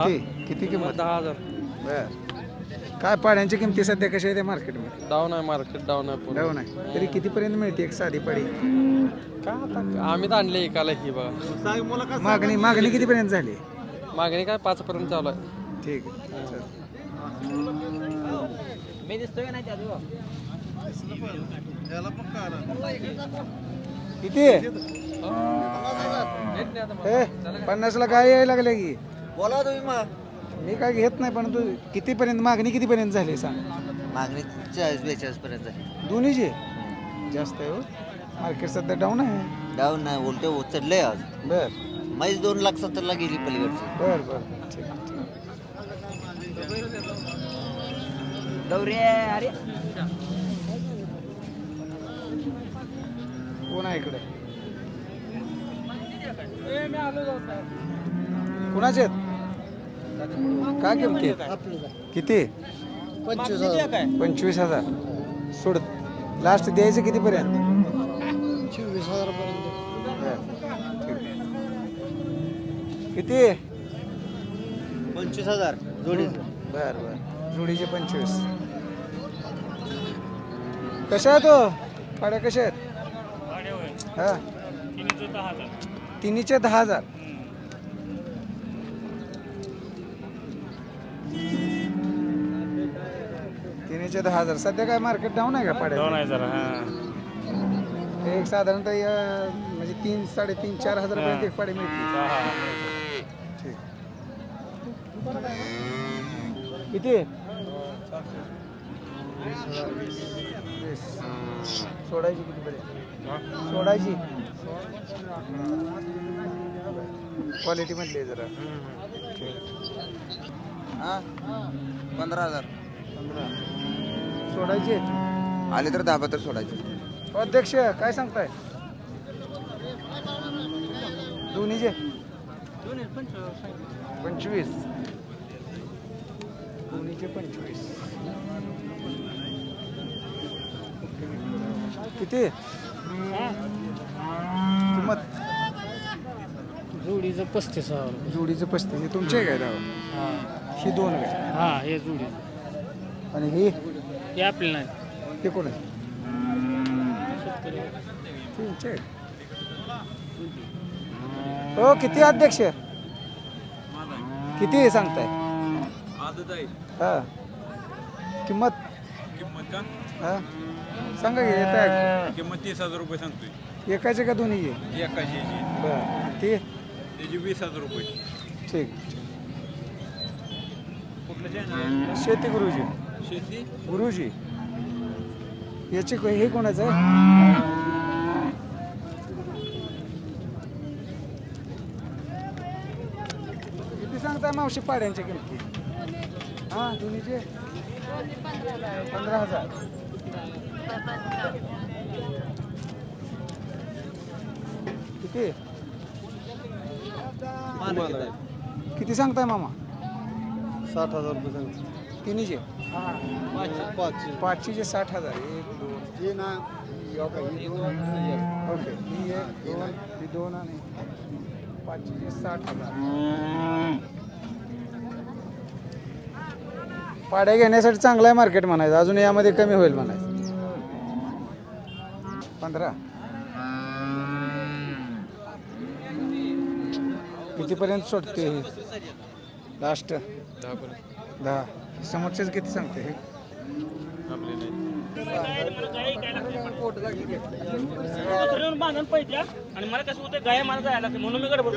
किती किंमत? 10,000 बर. काय पाड्यांची किमती सध्या कशा आहे त्या मार्केटमध्ये? डाऊन आहे, मार्केट डाऊन आहे पूर्ण. डाऊन आहे. तरी कितीपर्यंत मिळते एक साधी पाडी? काय आता आम्ही तर आणले एकाला ही बघा. मागणी कितीपर्यंत झाली? मागणी काय 5 पर्यंत चालू आहे. ठीक आहे चल. मी दिसतोय का नाही किती आहे? 50ला काय यायला लागले की? बोला तुम्ही मग. मी काय घेत नाही, पण तू कितीपर्यंत मागणी कितीपर्यंत झाली सांग? मागणी 40-42 पर्यंत झाली. दोन्हीची जास्त आहे हो. मार्केट सध्या डाऊन आहे. डाऊन नाही, उलट चढलंय आज. बर मैच 2,70,000 गेली पलीकडची. बर बर ठीक ठीक. अरे कोण आहे इकडे? कुणाचे आहेत? काय किमती? किती? 25,000. सोड. लास्ट द्यायचं कितीपर्यंत? 24,000 किती? 25,000 जोडीचं. बर बर. जोडीचे 25. कशा आहे तो? पाड्या कशा आहेत? हा तिन्हीचे 10,000. तिन्हीचे 10,000. सध्या काय मार्केट डाऊन आहे का पाड्या? डाऊन आहे जरा. एक साधारणतः म्हणजे 3,000-3,000-4,000 रुपये एक पाडी मिळते. ठीक. किती? 20. सोडायची किती पर्यंत? सोडायची क्वालिटी मधली आहे जरा. हा 15,000 सोडायची आले तर 10 तर सोडायचे. अध्यक्ष काय सांगताय? दोन्हीचे 25. दोन्हीचे 25. किती किंमत? जोडीचं 35,000. जोडीचं 35. हे तुमचे आहे काय दावा? ही दोन काय? हा हे जोडी. आणि ही हे आपले नाही. हे कोण आहे? तुमचे. हो किती अध्यक्ष? किती सांगताय? हा किंमत? हा सांगा की. येत आहे किंमत 30,000 रुपये सांगतोय. एकाचे का दोन्हीचे? एकाची बरं ते त्याची 20,000 रुपये. ठीक. कुठलं चॅनल? शेती गुरुजी. शेती गुरुजी याचे हे कोणाचं आहे? किती सांगताय मावशी पाड्यांच्या किमती? हा दोन्हीचे 15,000. किती? किती सांगताय मामा? 60,000 रुपये सांगतो. तिन्हीचे? पाचशेचे 60,000. 1 2 ओके. ही 1 2 ही 2 आणि पाचशेचे 60,000. पाड्या घेण्यासाठी चांगलं आहे मार्केट म्हणायचं. अजून यामध्ये कमी होईल म्हणायचं. 15. कितीपर्यंत सोडते हे लास्ट? 10. समोरचेच किती सांगते हे? आणि मला कसं होतं गाया मला जायला लागते म्हणून मी गडबड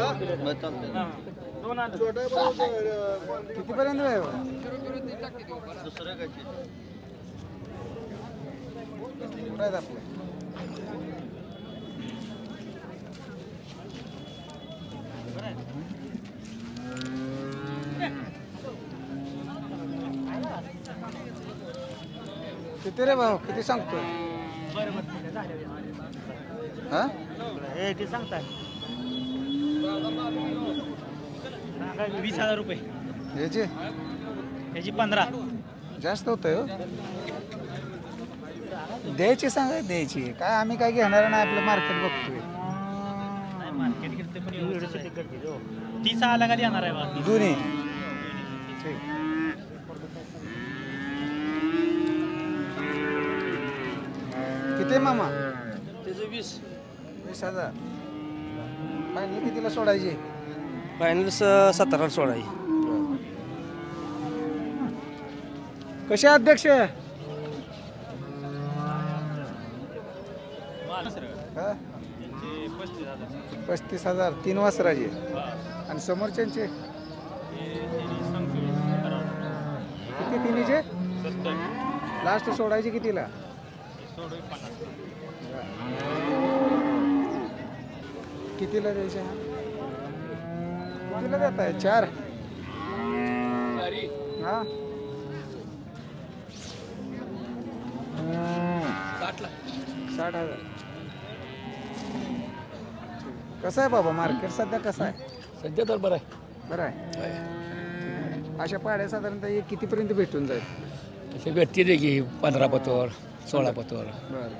कितीपर्यंत आहे? कुठं आहेत आपले? किती रे भाऊ? किती सांगतोय? हा ते सांगताय 20,000 रुपये. याचे याची 15. जास्त होतंय हो. द्यायची सांगा. द्यायची काय? आम्ही काय घेणार नाही. आपलं मार्केट बघतोय. मार्केट घेतले पण 30 आला का देणार आहे बाकी दोन्ही ठीक. किती आहे मामा? त्याचं 20,000. फायनल कितीला सोडायची? फायनल 17 सोळा कसे अध्यक्ष? हा? 35,000 3 वासराचे आणि समोरच्यांचे किती तिन्हीचे? लास्ट सोडायचे कितीला? कितीला द्यायचे? कितीला देत आहे? 4 हा 60,000. कसं आहे बाबा मार्केट सध्या कसं आहे? सध्या तर बरं आहे. बरं आहे. अशा पाड्या साधारणतः एक कितीपर्यंत भेटून जाईल? तसे भेटते की 15 पतोर 16 पतोर बरं.